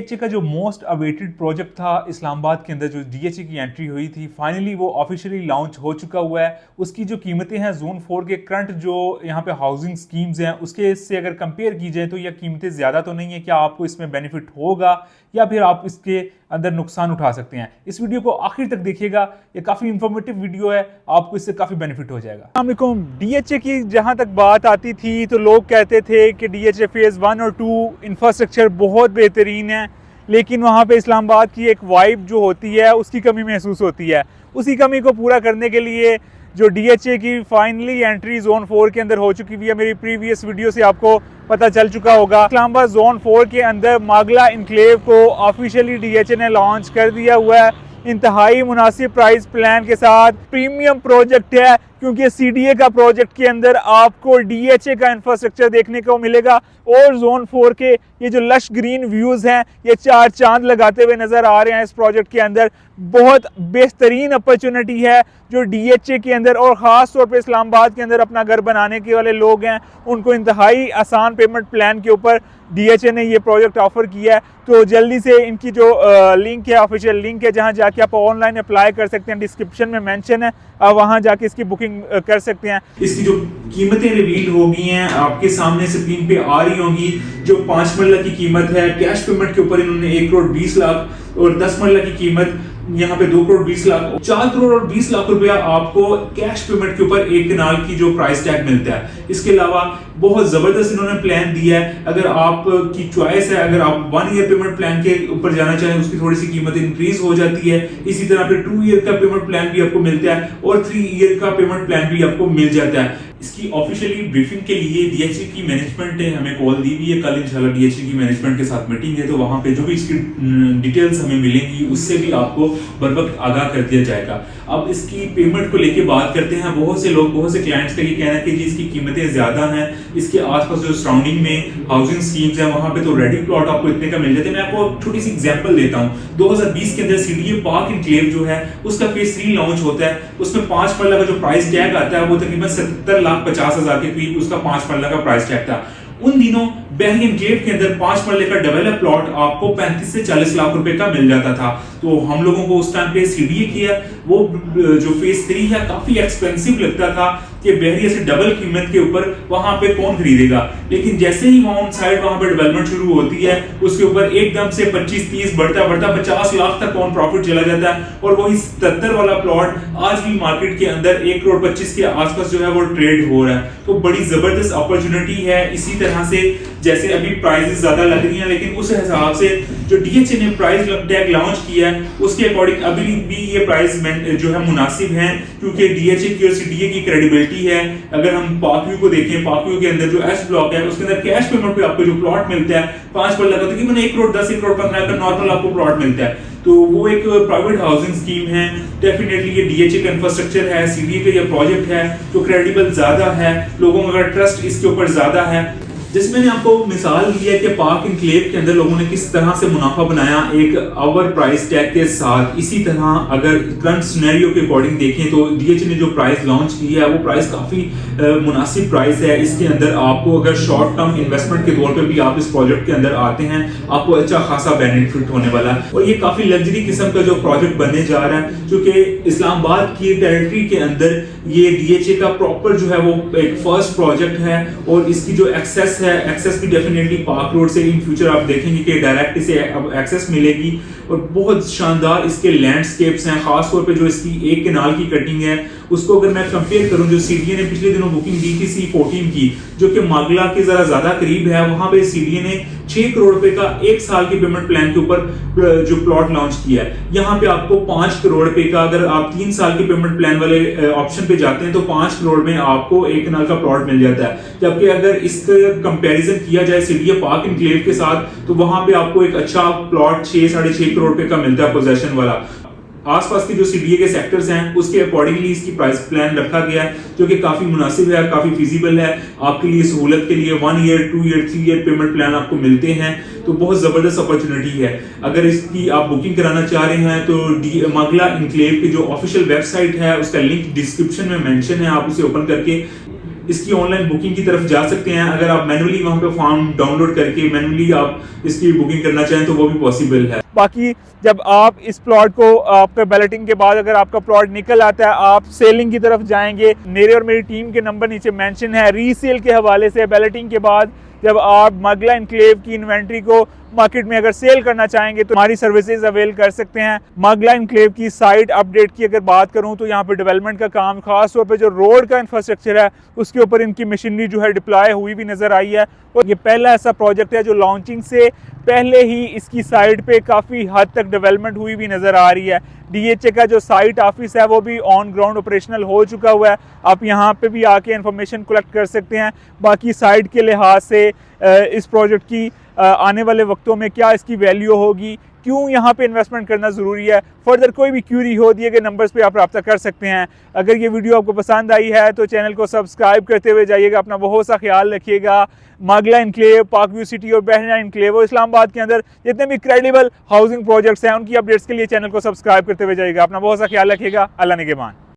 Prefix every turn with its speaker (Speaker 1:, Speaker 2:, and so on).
Speaker 1: DHA का जो most awaited project था इस्लामाबाद के अंदर, जो डीएचए की एंट्री हुई थी, फाइनली वो ऑफिशियली लॉन्च हो चुका हुआ है। उसकी जो कीमतें हैं जोन 4 के करंट जो यहाँ पे हाउसिंग स्कीम्स हैं उसके से अगर कंपेयर की जाए तो ये कीमतें ज़्यादा तो नहीं है। क्या आपको इसमें बेनिफिट होगा या फिर आप इसके अंदर नुकसान उठा सकते हैं? इस वीडियो को आखिर तक देखिएगा, ये काफ़ी इंफॉर्मेटिव वीडियो है, आपको इससे काफ़ी बेनिफिट हो जाएगा। अस्सलाम वालेकुम। डीएचए की जहाँ तक बात आती थी तो लोग कहते थे कि डीएचए फेज़ 1 और 2 इंफ्रास्ट्रक्चर बहुत बेहतरीन है, लेकिन वहाँ पे इस्लामाबाद की एक वाइब जो होती है उसकी कमी महसूस होती है। उसी कमी को पूरा करने के लिए जो डीएचए की फाइनली एंट्री जोन 4 के अंदर हो चुकी हुई है। मेरी प्रीवियस वीडियो से आपको पता चल चुका होगा। इस्लामाबाद जोन 4 के अंदर मागला इनक्लेव को ऑफिशियली डीएचए ने लॉन्च कर दिया हुआ है, इंतहाई मुनासिब प्राइस प्लान के साथ। प्रीमियम प्रोजेक्ट है क्योंकि सीडीए का प्रोजेक्ट के अंदर आपको डीएचए का इंफ्रास्ट्रक्चर देखने को मिलेगा और जोन 4 के ये जो लश ग्रीन व्यूज हैं ये चार चांद लगाते हुए नजर आ रहे हैं इस प्रोजेक्ट के अंदर। बहुत बेहतरीन अपॉर्चुनिटी है जो डीएचए के अंदर और ख़ास तौर पे इस्लामाबाद के अंदर अपना घर बनाने के वाले लोग हैं उनको इंतहाई आसान पेमेंट प्लान के ऊपर डीएचए ने ये प्रोजेक्ट ऑफर किया है। तो जल्दी से इनकी जो लिंक है, ऑफिशियल लिंक है, जहां जाके आप ऑनलाइन अप्लाई कर सकते हैं, डिस्क्रिप्शन में मेंशन है, आप वहां जाके इसकी बुकिंग कर सकते हैं। इसकी जो कीमतें रिवील हो गई हैं आपके सामने स्क्रीन पे आ रही होंगी। जो 5 मरला की कीमत है कैश पेमेंट के ऊपर इन्होंने 1 करोड़ 20 लाख और 10 मरला की कीमत यहाँ पे 2 करोड़ 20 लाख, 4 करोड़ और 20 लाख रुपया आपको कैश पेमेंट के ऊपर एक कनाल की जो प्राइस टैग मिलता है। इसके अलावा बहुत जबरदस्त इन्होंने प्लान दिया है। अगर आपकी चॉइस है, अगर आप 1 ईयर पेमेंट प्लान के ऊपर जाना चाहें उसकी थोड़ी सी कीमत इंक्रीज हो जाती है। इसी तरह फिर 2 ईयर का पेमेंट प्लान भी आपको मिलता है और 3 ईयर का पेमेंट प्लान भी आपको मिल जाता है। इसकी ऑफिशियली ब्रीफिंग के लिए डीएचए की मैनेजमेंट ने हमें कॉल दी हुई है। कल इंशाल्लाह डीएचए की मैनेजमेंट के साथ मीटिंग है, तो वहां पे जो भी इसकी डिटेल्स हमें मिलेंगी उससे भी आपको बर वक्त आगाह कर दिया जाएगा। अब इसकी पेमेंट को लेके बात करते हैं। बहुत से लोग, बहुत से क्लाइंट्स का ये कहना है कि जी इसकी कीमतें ज्यादा हैं, इसके आसपास जो सराउंडिंग में हाउसिंग स्कीम्स हैं वहां पे तो रेडी प्लॉट आपको इतने का मिल जाते हैं। मैं आपको छोटी सी एग्जांपल देता हूं। 2020 के अंदर सीडीए पार्क इनक्लेव जो है उसका फेज 3 लॉन्च होता है। उसमें 5 मरला का जो प्राइस टैग आता है वो तकरीबन 70,50,000 के करीब उसका 5 मरला का प्राइस टैग था। उन दिनों बहरी एनक्लेव के अंदर 5 मरले का डेवलप प्लॉट आपको 35 से 40 लाख रुपए का मिल जाता था। तो हम लोगों को उस टाइम पे सीडीए किया, वो जो फेज 3 है काफी एक्सपेंसिव लगता था कि बहरी से डबल कीमत के ऊपर वहां पे कौन खरीदेगा। लेकिन जैसे ही वहां साइड वहां पे डेवलपमेंट शुरू होती है उसके ऊपर एकदम से 25-30 बढ़ता बढ़ता 50 लाख तक कौन प्रॉफिट चला जाता है और वही 77 वाला प्लॉट आज भी मार्केट के अंदर 1 करोड़ 25 के आसपास जो है वो ट्रेड हो रहा है। तो बड़ी जबरदस्त अपॉर्चुनिटी है। इसी तरह से जैसे अभी प्राइसेस ज्यादा लग रही हैं लेकिन उस हिसाब से जो डीएचए ने प्राइस टैग लॉन्च किया है उसके अकॉर्डिंग अभी भी ये प्राइस जो है मुनासिब है, क्योंकि डीएचए की और सीडीए की क्रेडिबिलिटी है। अगर हम पाकव्यू को देखें, पाकव्यू के अंदर जो एस ब्लॉक है उसके अंदर कैश पेमेंट पे आपको जो प्लॉट मिलता है 5 पर लगा तकरीबन 1 करोड़ 10 1 करोड़ 15 का नॉर्मल आपको प्लॉट मिलता है। तो वो एक प्राइवेट हाउसिंग स्कीम है। डेफिनेटली ये डीएचए का इंफ्रास्ट्रक्चर है, सीडीए का ये प्रोजेक्ट है जो क्रेडिबल ज्यादा है, लोगों का ट्रस्ट इसके ऊपर ज्यादा है। जिसमें मैंने आपको मिसाल दी है कि पार्क इनक्लेव के अंदर लोगों ने किस तरह से मुनाफा बनाया एक ओवर प्राइस टैग के साथ। इसी तरह अगर करंट सिनेरियो के अकॉर्डिंग देखें तो डीएचए ने जो प्राइस लॉन्च की है वो प्राइस काफी मुनासिब प्राइस है। इसके अंदर आपको अगर शॉर्ट टर्म इन्वेस्टमेंट के तौर पे भी आप इस प्रोजेक्ट के अंदर आते हैं आपको अच्छा खासा बेनिफिट होने वाला है। और ये काफी लग्जरी किस्म का जो प्रोजेक्ट बनने जा रहा है, क्योंकि इस्लामाबाद की टेरिटरी के अंदर ये डीएचए का प्रॉपर जो है वो एक फर्स्ट प्रोजेक्ट है और इसकी जो एक्सेस है, एक्सेस भी डेफिनेटली पार्क रोड से इन फ्यूचर आप देखेंगे कि डायरेक्ट इसे अब एक्सेस मिलेगी। और बहुत शानदार इसके लैंडस्केप्स हैं, खास तौर पे जो इसकी एक कैनाल की कटिंग है उसको अगर मैं कंपेयर करूं जो सीडीए ने पिछले दिनों बुकिंग दी थी C14 की जो कि मागला के जरा ज्यादा करीब है, वहां पे सीडीए ने 6 करोड़ रुपए का 1 साल के पेमेंट प्लान के ऊपर जो प्लॉट लॉन्च किया है। यहाँ पे आपको 5 करोड़ रुपए का, अगर आप 3 साल के पेमेंट प्लान वाले ऑप्शन पे जाते हैं तो 5 करोड़ में आपको 1 कनाल का प्लॉट मिल जाता है। जबकि अगर इसका कंपैरिजन किया जाए सीडीए पार्क इनक्लेव के साथ तो वहां पे आपको एक अच्छा प्लॉट 6-6.5 करोड़ रुपए का मिलता है पोजेशन वाला। आसपास के जो सीडीए के सेक्टर्स हैं उसके अकॉर्डिंगली इसकी प्राइस प्लान रखा गया है जो कि काफी मुनासिब है, काफी फिजिबल है। आपके लिए सहूलत के लिए 1 year 2 year 3 year payment plan आपको मिलते हैं, तो बहुत जबरदस्त अपॉर्चुनिटी है। अगर इसकी आप बुकिंग कराना चाह रहे हैं तो मागला इनक्लेव की जो ऑफिशियल वेबसाइट है उसका लिंक डिस्क्रिप्शन में मेंशन है, आप उसे ओपन करके इसकी ऑनलाइन बुकिंग की तरफ जा सकते हैं। अगर आप मैनुअली वहां पे फॉर्म डाउनलोड करके मैनुअली आप इसकी बुकिंग करना चाहें तो वो भी पॉसिबल है।
Speaker 2: बाकी जब आप इस प्लॉट को आपके बैलेटिंग के बाद अगर आपका प्लॉट निकल आता है, आप सेलिंग की तरफ जाएंगे, मेरे और मेरी टीम के नंबर नीचे मेंशन है। रीसेल के हवाले से बैलेटिंग के बाद जब आप मगला एनक्लेव की इन्वेंट्री को मार्केट में अगर सेल करना चाहेंगे तो हमारी सर्विसेज अवेल कर सकते हैं। मगला एनक्लेव की साइट अपडेट की अगर बात करूं तो यहाँ पे डेवलपमेंट का काम, खास तौर पे जो रोड का इंफ्रास्ट्रक्चर है उसके ऊपर इनकी मशीनरी जो है डिप्लॉय हुई भी नजर आई है। और ये पहला ऐसा प्रोजेक्ट है जो लॉन्चिंग से पहले ही इसकी साइट पे काफ़ी हद तक डेवलपमेंट हुई भी नज़र आ रही है। DHA का जो साइट ऑफिस है वो भी ऑन ग्राउंड ऑपरेशनल हो चुका हुआ है। आप यहाँ पे भी आके इंफॉर्मेशन कलेक्ट कर सकते हैं। बाकी साइट के लिहाज से इस प्रोजेक्ट की आने वाले वक्तों में क्या इसकी वैल्यू होगी, क्यों यहाँ पे इन्वेस्टमेंट करना ज़रूरी है, फर्दर कोई भी क्यूरी हो दिए गए नंबर्स पे आप रब्ता कर सकते हैं। अगर ये वीडियो आपको पसंद आई है तो चैनल को सब्सक्राइब करते हुए जाइएगा। अपना बहुत सा ख्याल रखिएगा। मगला एनक्लेव, पाक व्यू सिटी और बहना एनक्लेव और इस्लामाबाद के अंदर जितने भी क्रेडिबल हाउसिंग प्रोजेक्ट्स हैं उनकी अपडेट्स के लिए चैनल को सब्सक्राइब करते हुए जाइएगा। अपना बहुत सा ख्याल रखिएगा। अल्लाह निगहबान।